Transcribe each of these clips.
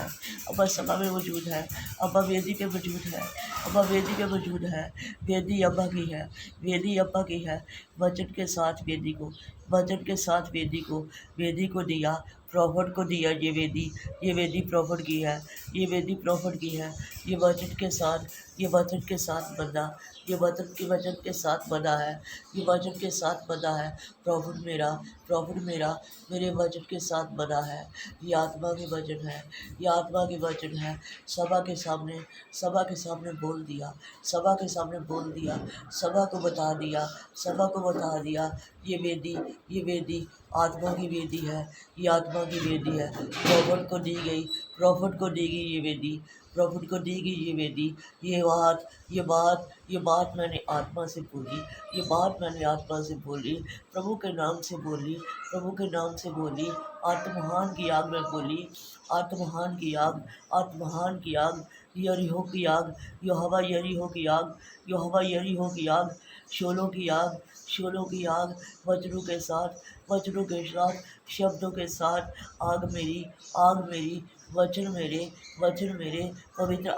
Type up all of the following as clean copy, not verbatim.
है, अब्बा सभा में मौजूद है, अब्बा वेदी पे मौजूद है, अब्बा वेदी पे मौजूद है। वेदी अब्बा की है, वेदी अब्बा की है। वचन के साथ वेदी को, वचन के साथ वेदी को दिया, प्रॉफिट को दिया। ये वेदी प्रॉफिट की है, ये वेदी प्रॉफिट की है। ये वचन के साथ, ये वचन के साथ बंधा, ये वचन के साथ बंधा है, ये वचन के साथ बंधा है। प्रॉफिट मेरा मेरे वचन के साथ बंधा है। ये आत्मा के वचन है, ये आत्मा के वचन है। सभा के सामने बोल दिया, सभा के सामने बोल दिया, सभा को बता दिया, सभा को बता दिया। ये वेदी आत्मा की वेदी है, ये आत्मा की वेदी है। प्रॉफिट को दी गई, प्रॉफिट को दी गई ये वेदी, प्रॉफिट को दी गई ये वेदी। ये बात मैंने आत्मा से बोली, ये बात मैंने आत्मा से बोली, प्रभु के नाम से बोली, प्रभु के नाम से बोली। आत्महान की आग में बोली, आत्महान की आग, आत्महान की आग, यरीहो की आग, यहोवा यरीहो की आग, यहोवा यरीहो की आग, शोलों की आग, शोलों की आग। वज्रों के साथ, वज्रों के साथ, शब्दों के साथ, आग मेरी, आग मेरी, वचन मेरे पवित्र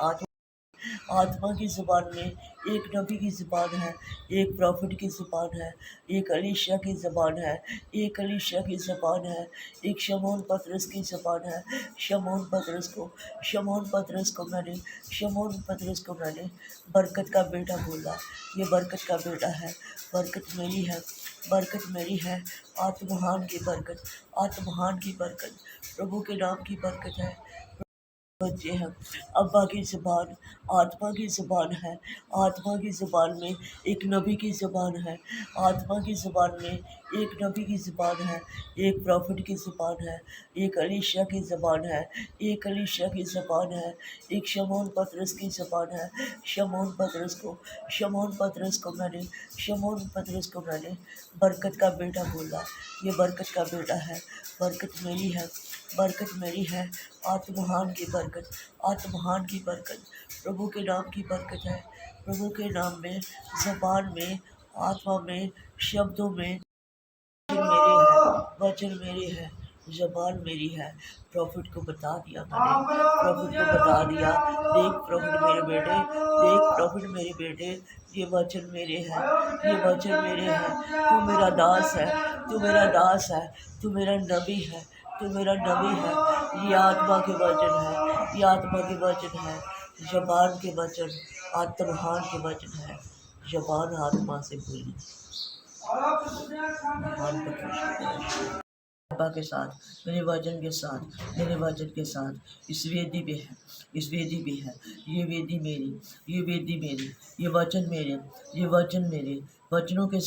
आत्मा की ज़ुबान में। एक नबी की ज़ुबान है, एक प्रॉफिट की ज़ुबान है, एक अलीशा की ज़ुबान है, एक अलीशा की ज़ुबान है, एक शमौन पतरस की ज़ुबान है। शमौन पतरस को मैंने बरकत का बेटा बोला। ये बरकत का बेटा है, बरकत मेरी है, बरकत मेरी है। आत्महान की बरकत, आत्महान की बरकत, प्रभु के नाम की बरकत है। बच्चे हैं, अब्बा की ज़ुबान आत्मा की ज़ुबान है। आत्मा की ज़ुबान में एक नबी की ज़ुबान है, आत्मा की ज़ुबान में एक नबी की ज़ुबान है, एक प्रॉफिट की ज़ुबान है, एक अलीशा की ज़ुबान है, एक अलीशा की ज़ुबान है, एक शमौन पतरस की ज़ुबान है। शमौन पतरस को मैंने बरकत का बेटा बोला। ये बरकत का बेटा है, बरकत मेरी है, बरकत मेरी है। आत्महान की बरकत, आत्महान की बरकत, प्रभु के नाम की बरकत है। प्रभु के नाम में, ज़बान में, आत्मा में, शब्दों में वचन मेरे है, ज़बान मेरी है। प्रॉफिट को बता दिया मैंने, प्रॉफिट को बता दिया। देख प्रॉफिट मेरे बेटे, देख प्रॉफिट मेरे बेटे, ये वचन मेरे हैं, ये वचन मेरे हैं। तू मेरा दास है, तू मेरा दास है, तू मेरा नबी है, तू मेरा नबी है। ये आत्मा के वचन है, ये आत्मा के वचन है। ज़बान के वचन, आत्महान के वचन है। ज़बान आत्मा से बोली, महान पत्र अब्बा के साथ, मेरे वचन के साथ, मेरे वचन के साथ इस वेदी पे है, इस वेदी पे है। ये वेदी मेरी, ये वेदी मेरी, ये वचन मेरे, ये वचन मेरे। वचनों के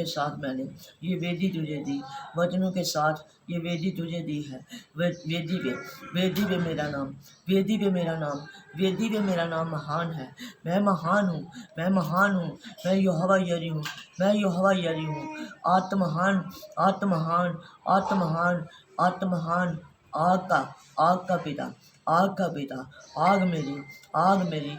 साथ मैंने ये वेदी तुझे दी, वचनों के साथ ये वेदी तुझे दी है। वेदी पे मेरा नाम, वेदी पे मेरा नाम, वेदी पे मेरा नाम महान है। मैं महान हूँ, मैं महान हूँ, मैं यहोवा यरी हूँ, मैं यहोवा यरी हूँ। आत्महान, आत्महान, आत्महान, आत्महान, आग का पिता, आग का पिता, आग मेरी, आग मेरी।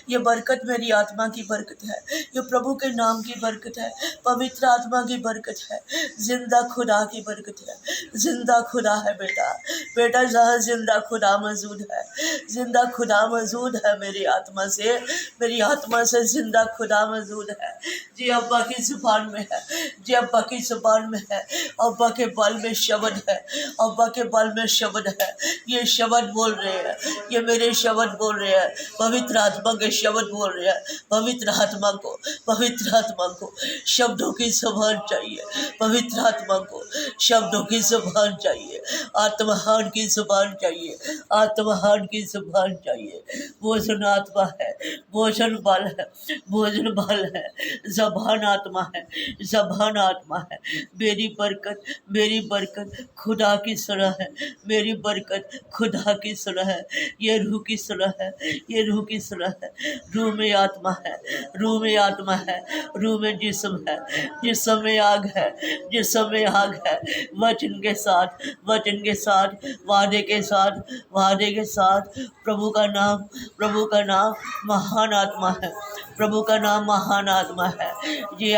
ये बरकत मेरी आत्मा की बरकत है, ये प्रभु के नाम की बरकत है, पवित्र आत्मा की बरकत है, जिंदा खुदा की बरकत है। जिंदा खुदा है बेटा, बेटा जहाँ जिंदा खुदा मौजूद है, जिंदा खुदा मौजूद है मेरी आत्मा से, मेरी आत्मा से जिंदा खुदा मौजूद है। जी अब्बा की जुबान में है, जी अब्बा की जुबान में है। अब्बा के बल में शब्द है, अब्बा के बल में शब्द है। ये शब्द बोल रहे हैं, ये मेरे शब्द बोल रहे हैं, पवित्र आत्मा के शब्द बोल रहे हैं। पवित्र आत्मा को शब्दों की जुबान चाहिए, पवित्र आत्मा को शब्दों की जुबान चाहिए, आत्महान की जुबान चाहिए, आत्महान की जुबान चाहिए। भोजन आत्मा है, भोजन बल है, भोजन बल है, जबान आत्मा है, जबान आत्मा है। मेरी बरकत खुदा की सुलह है, मेरी बरकत खुदा की सुलह है। ये रूह की सुलह है, ये रूह की सुलह है, रूह में आत्मा है, रूह में आत्मा है, रूह में जिस्म है, जिस्म में आग है, जिस्म में आग है। वचन के साथ, वचन के साथ, वादे के साथ, वादे के साथ। प्रभु का नाम, प्रभु का नाम महान आत्मा है, प्रभु का नाम महान आत्मा है। ये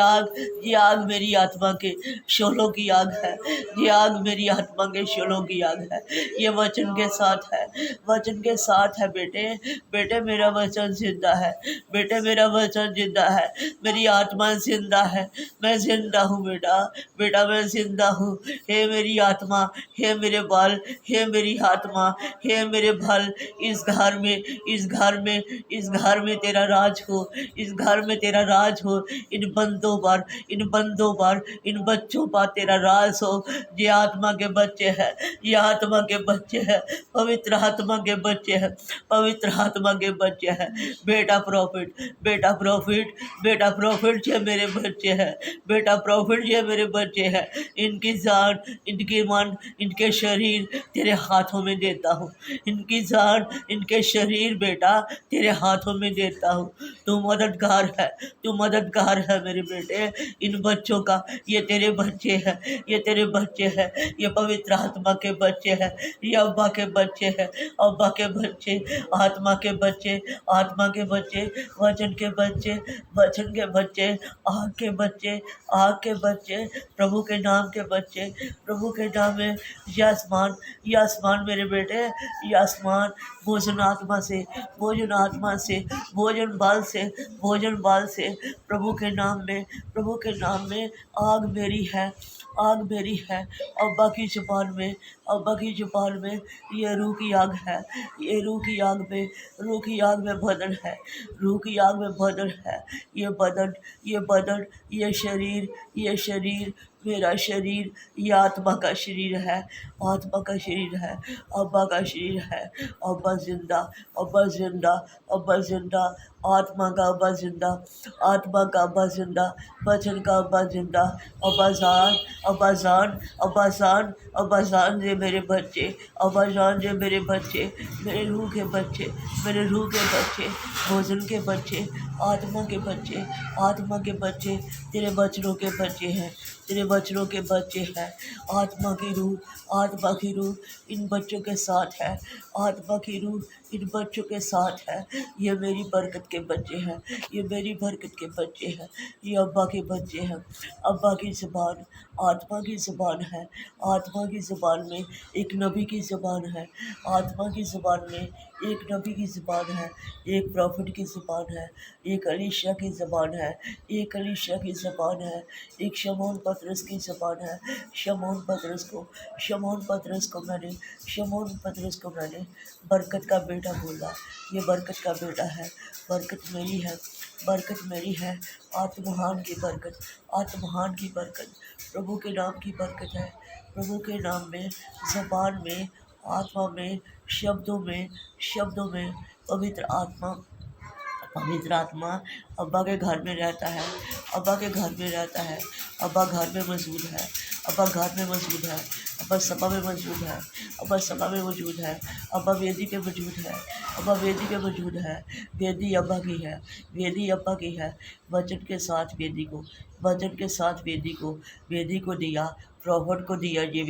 आग मेरी आत्मा के शोलों की आग है, ये आग मेरी आत्मा के शोलों की आग है। ये वचन के साथ है, वचन के साथ है। बेटे बेटे मेरा वचन जिंदा है, बेटे मेरा वचन जिंदा है, मेरी आत्मा जिंदा है, मैं जिंदा हूँ बेटा, बेटा मैं जिंदा हूँ। हे मेरी आत्मा, हे मेरे बाल, हे मेरी आत्मा, हे मेरे बाल, इस घर में, इस घर में, इस घर में तेरा राज हो, इस घर में तेरा राज हो। इन बंदों पर, इन बंदों पर, इन बच्चों पर तेरा राज हो। ये आत्मा के बच्चे हैं, ये आत्मा के बच्चे हैं, पवित्र आत्मा के बच्चे हैं, पवित्र आत्मा के बच्चे हैं। बेटा प्रॉफिट, बेटा प्रॉफिट, बेटा प्रॉफिट ये मेरे बच्चे हैं, बेटा प्रॉफिट ये मेरे बच्चे हैं। इनकी जान, इनकी मन, इनके शरीर तेरे हाथों में देता हूँ, इनकी जान, इनके शरीर बेटा तेरे हाथों में देता हूँ। तू मददगार है, तू मददगार है मेरे बेटे। इन बच्चों का, ये तेरे बच्चे हैं, ये तेरे बच्चे हैं, ये पवित्र आत्मा के बच्चे हैं, ये अब्बा के बच्चे हैं, अब्बा के बच्चे, आत्मा के बच्चे, आत्मा के बच्चे, वचन के बच्चे, वचन के बच्चे, आग के बच्चे, आग के बच्चे, प्रभु के नाम के बच्चे, प्रभु के नाम में। ये आसमान, ये आसमान मेरे बेटे, ये आसमान भोजन आत्मा से, भोजन आत्मा से, भोजन बाल से, भोजन बाल से, प्रभु के नाम में, प्रभु के नाम में। आग मेरी है, आग मेरी है। अब्बा की जुबान में, अब्बा की जुबान में ये रूह की आग है, ये रूह की आग में, रूह की आग में बदन है, रूह की आग में बदन है। ये बदन, ये बदन, ये शरीर, ये शरीर, मेरा शरीर, ये आत्मा का शरीर है, आत्मा का शरीर है, अब्बा का शरीर है। अब्बा जिंदा, अब्बा जिंदा, अब्बा जिंदा, आत्मा का अब्बा जिंदा, आत्मा का अब्बा जिंदा, वचन का अब्बा जिंदा। अब्बा जान, अब्बा जान, अब्बा जान, अब्बा जान ये मेरे बच्चे, अब्बा जान ये मेरे बच्चे, मेरे रूह के बच्चे, मेरे रूह के बच्चे, भोजन के बच्चे, आत्मा के बच्चे, आत्मा के बच्चे, तेरे बच्चों के बच्चे हैं, तेरे बच्चों के बच्चे हैं। आत्मा की रूह, आत्मा की रूह इन बच्चों के साथ है, आत्मा की रूह इन बच्चों के साथ है। ये मेरी बरकत के बच्चे हैं, ये मेरी बरकत के बच्चे हैं, ये अब्बा के बच्चे हैं। अब्बा की ज़ुबान, आत्मा की ज़ुबान है, आत्मा की ज़ुबान में एक नबी की ज़ुबान है, आत्मा की ज़ुबान में एक नबी की ज़ुबान है, एक प्रॉफिट की ज़ुबान है, एक अलीशा की ज़ुबान है, एक अलीशा की ज़ुबान है, एक शमौन पतरस की ज़ुबान है। शमौन पतरस को, शमौन पतरस को मैंने, शमौन पतरस को मैंने बरकत का बेटा बोला। ये बरकत का बेटा है, बरकत मेरी है, बरकत मेरी है। आत्महान की बरकत, आत्महान की बरकत, प्रभु के नाम की बरकत है। प्रभु के नाम में, ज़बान में, आत्मा में, शब्दों में, शब्दों में पवित्र आत्मा, पवित्र आत्मा अब्बा के घर में रहता है, अब्बा के घर में रहता है, अब्बा घर में मौजूद है, अब्बा घर में मौजूद है, अब्बा सभा में मौजूद है, अब्बा सभा में मौजूद है, अब्बा वेदी पे मौजूद है, अब्बा वेदी पे मौजूद है। वेदी अब्बा की है, वेदी अब्बा की है। वचन के साथ वेदी को, वचन के साथ वेदी को, वेदी को दिया, प्रॉफिट को दिया। ये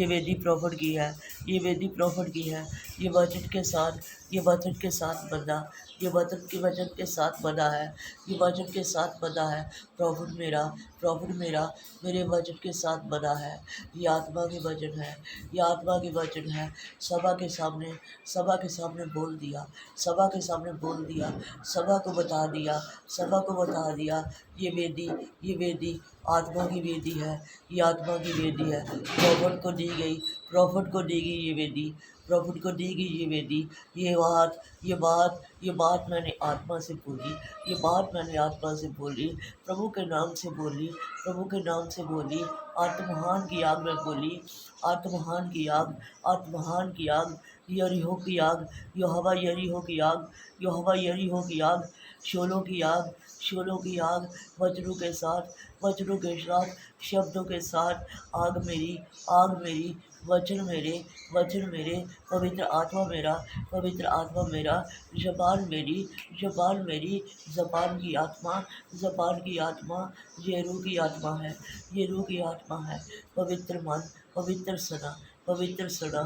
वेदी प्रॉफिट की है, ये वेदी प्रॉफिट की है। ये वचन के साथ, ये वचन के साथ बंधा, ये वचन के, वचन के साथ बंधा है, ये वचन के साथ बंधा है। प्रॉफिट मेरा, प्रॉफिट मेरा मेरे वचन के साथ बंधा है। ये आत्मा के वचन है, ये आत्मा के वचन है। सभा के सामने, सभा के सामने बोल दिया, सभा के सामने बोल दिया, सभा को बता दिया, सभा को बता दिया। ये वेदी, ये वेदी आत्मा की वेदी है, ये आत्मा की वेदी है। प्रॉफिट को दी गई, प्रॉफिट को दी गई ये वेदी, प्रॉफिट को दी गई ये वेदी। ये बात, ये बात, ये बात मैंने आत्मा से बोली, ये बात मैंने आत्मा से बोली, प्रभु के नाम से बोली, प्रभु के नाम से बोली। आत्महान की आग में बोली, आत्महान की आग, आत्महान की आग, यरीहो की आग, यहोवा यरीहो की आग, यहोवा यरीहो की आग, शोलों की आग, शोलों की आग, वज्रों के साथ, वज्रों के साथ, शब्दों के साथ। आग मेरी, आग मेरी, वचन मेरे, पवित्र आत्मा मेरा, पवित्र आत्मा मेरा, ज़बान मेरी, ज़बान मेरी, ज़बान की आत्मा, ज़बान की आत्मा, ये रूह की आत्मा है, ये रूह की आत्मा है। पवित्र मन, पवित्र सना, पवित्र सना,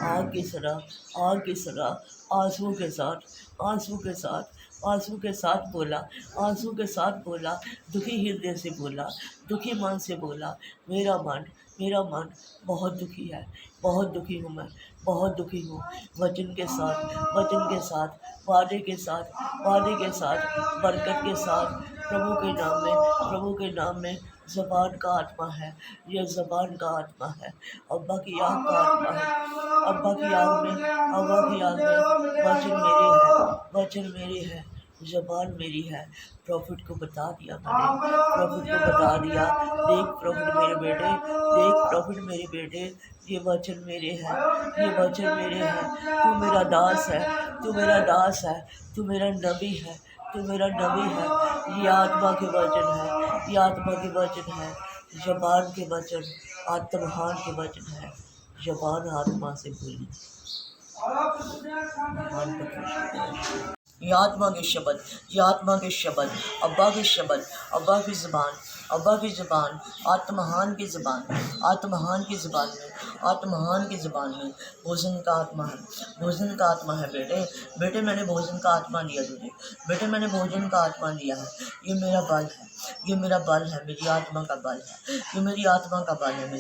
आग की सना, आग की सना, आंसू के साथ, आंसू के साथ, आंसू के साथ बोला, आंसू के साथ बोला, दुखी हृदय से बोला, दुखी मन से बोला, मेरा मन बहुत दुखी है, बहुत दुखी हूँ मैं, बहुत दुखी हूँ। वचन के साथ, वचन के साथ, वादे के साथ, वादे के साथ, बरकत के साथ, प्रभु के नाम में, प्रभु के नाम में, ज़बान का आत्मा है, यह ज़बान का आत्मा है, अब्बा की आग का आत्मा है, अब्बा की आग में, अब्बा की आग में, वचन मेरे है, वचन मेरे है, ज़बान मेरी है। प्रॉफिट को बता दिया मैंने, प्रॉफिट को बता दिया, देख प्रॉफिट मेरे बेटे, देख प्रॉफिट मेरे बेटे, ये वचन मेरे हैं, ये वचन मेरे हैं। तू मेरा दास है, तू मेरा दास है, तू मेरा नबी है, तू मेरा नबी है। ये आत्मा के वचन है, ये आत्मा के वचन है, ज़बान के वचन, आत्महान के वचन है। ज़बान आत्मा से बोली, महान पत्र ये आत्मा के शब्द, ये आत्मा के शब्द, अब्बा के शब्द, अब्बा की ज़बान, अब्बा की ज़बान, आत्महान की ज़बान, आत्महान की ज़बान में, आत्महान की ज़बान में भोजन का आत्मा है, भोजन का आत्मा है बेटे, बेटे मैंने भोजन का आत्मा दिया तुझे, बेटे मैंने भोजन का आत्मा दिया है। ये मेरा बल है, ये मेरा बल है, मेरी आत्मा का बल है, ये मेरी आत्मा का बल है,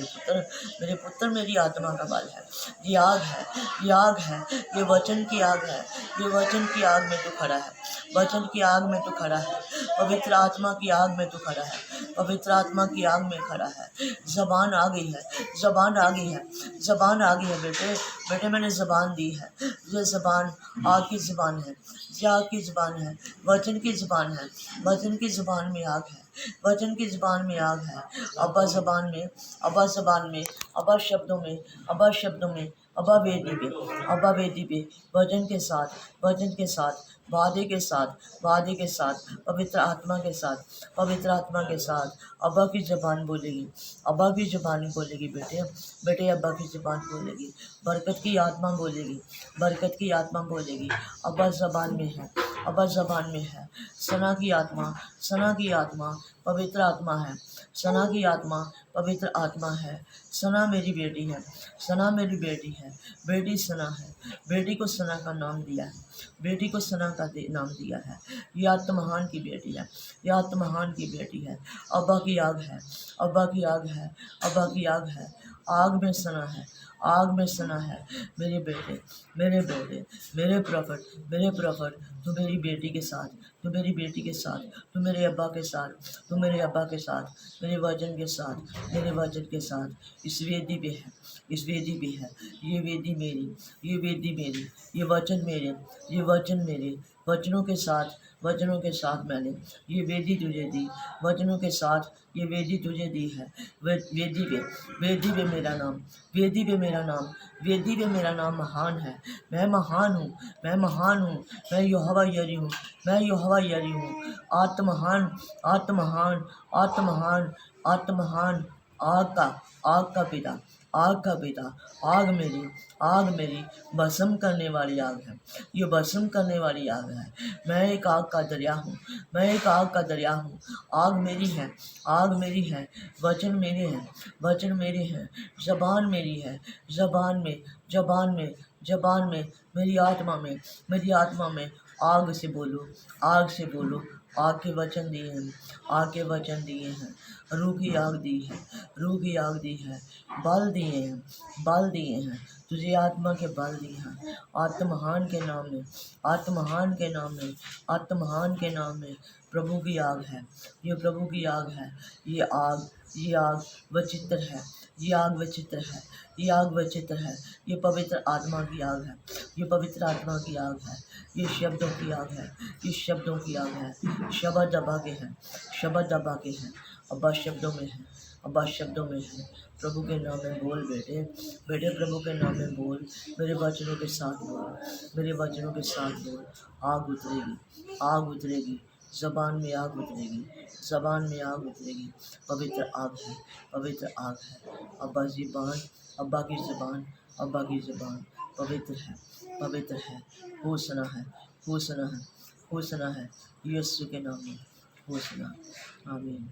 मेरे पुत्र मेरी आत्मा का बल है। ये आग है, ये आग है, ये वचन की आग है, ये वचन की आग में तू खड़ा है, वचन की आग में तू खड़ा है, पवित्र आत्मा की आग में तू खड़ा है, पवित्र आत्मा की आग में खड़ा है। ज़बान आ गई है, ज़बान आ गई है, ज़बान आ गई है बेटे, बेटे मैंने ज़बान दी है। ये ज़बान आग की ज़बान है, ये आग की ज़बान है, वचन की ज़बान है, वचन की ज़बान में आग है, वचन की ज़बान में आग है। अब्बा ज़बान में, अब्बा ज़बान में, अब्बा शब्दों में, अब्बा शब्दों में, अब्बा वेदी पे, अब्बा वेदी पे, वचन के साथ, वचन के साथ, वादे के साथ, वादे के साथ, पवित्र आत्मा के साथ, पवित्र आत्मा के साथ, अब्बा की ज़बान बोलेगी, अब्बा की ज़बान बोलेगी बेटे, बेटे अब्बा की ज़बान बोलेगी, बरकत की आत्मा बोलेगी, बरकत की आत्मा बोलेगी। अब्बा ज़बान में है, अब्बा ज़बान में है, सना की आत्मा, सना की आत्मा, पवित्र आत्मा है, सना की आत्मा, पवित्र आत्मा है। सना मेरी बेटी है, सना मेरी बेटी है, बेटी सना है, बेटी को सना का नाम दिया है, बेटी को सना का नाम दिया है। ये आत्महान की बेटी है, ये आत्महान की बेटी है। अब्बा की आग है, अब्बा की आग है, अब्बा की आग है, आग में सना है, आग में सना है। मेरे बेटे, मेरे बेटे, मेरे प्रॉफिट, तू मेरी बेटी के साथ, तू मेरी बेटी के साथ, तू मेरे अब्बा के साथ, तू मेरे अब्बा के साथ, मेरे वचन के साथ, मेरे वचन के साथ इस वेदी पे है, इस वेदी पे है। ये वेदी मेरी, ये वेदी मेरी, ये वचन मेरे, ये वचन मेरे, वचनों के साथ, वचनों के साथ मैंने ये वेदी तुझे दी, वचनों के साथ ये वेदी तुझे दी है। वेदी पे, वेदी पे मेरा नाम, वेदी पे मेरा नाम, वेदी पे मेरा नाम महान है। मैं महान हूँ, मैं महान हूँ, मैं यहोवा यरी हूँ, मैं यहोवा यरी हूँ। आत्महान, आत्महान, आत्महान, आत्महान, आग का पिता, आग का पिता, आग मेरी, आग मेरी भस्म करने वाली आग है, ये भस्म करने वाली आग है। मैं एक आग का दरिया हूँ, मैं एक आग का दरिया हूँ। आग मेरी है, आग मेरी है, वचन मेरे हैं, वचन मेरे हैं, ज़बान मेरी है, ज़बान में, ज़बान में, ज़बान में, मेरी आत्मा में, मेरी आत्मा में आग से बोलो, आग से बोलो। आग के वचन दिए हैं, आग के वचन दिए हैं, रूह की आग दी है, रूह की आग दी है, बल दिए हैं, बल दिए हैं, तुझे आत्मा के बल दिए हैं। आत्महान के नाम में, आत्महान के नाम में, आत्महान के नाम में प्रभु की आग है, ये प्रभु की आग है। ये आग, ये आग विचित्र है, ये आग विचित्र है, ये आग विचित्र है। ये पवित्र आत्मा की आग है, ये पवित्र आत्मा की आग है, ये शब्दों की आग है, ये शब्दों की आग है। शब्द अब्बा के हैं, शब्द अब्बा के हैं, अब्बा शब्दों में है, अब्बा शब्दों में है। प्रभु के नाम में बोल बेटे, बेटे प्रभु के नाम में बोल, मेरे वचनों के साथ बोल, मेरे वचनों के साथ बोल। आग उतरेगी, आग उतरेगी, ज़बान में आग उतरेगी, ज़बान में आग उतरेगी। पवित्र आग है, पवित्र आग है। अब्बा ज़बान, अब्बा की ज़बान, अब्बा की ज़बान पवित्र है, पवित्र है। होसना है, होसना है, होसना है। यीशु के नाम में होसना। आमीन।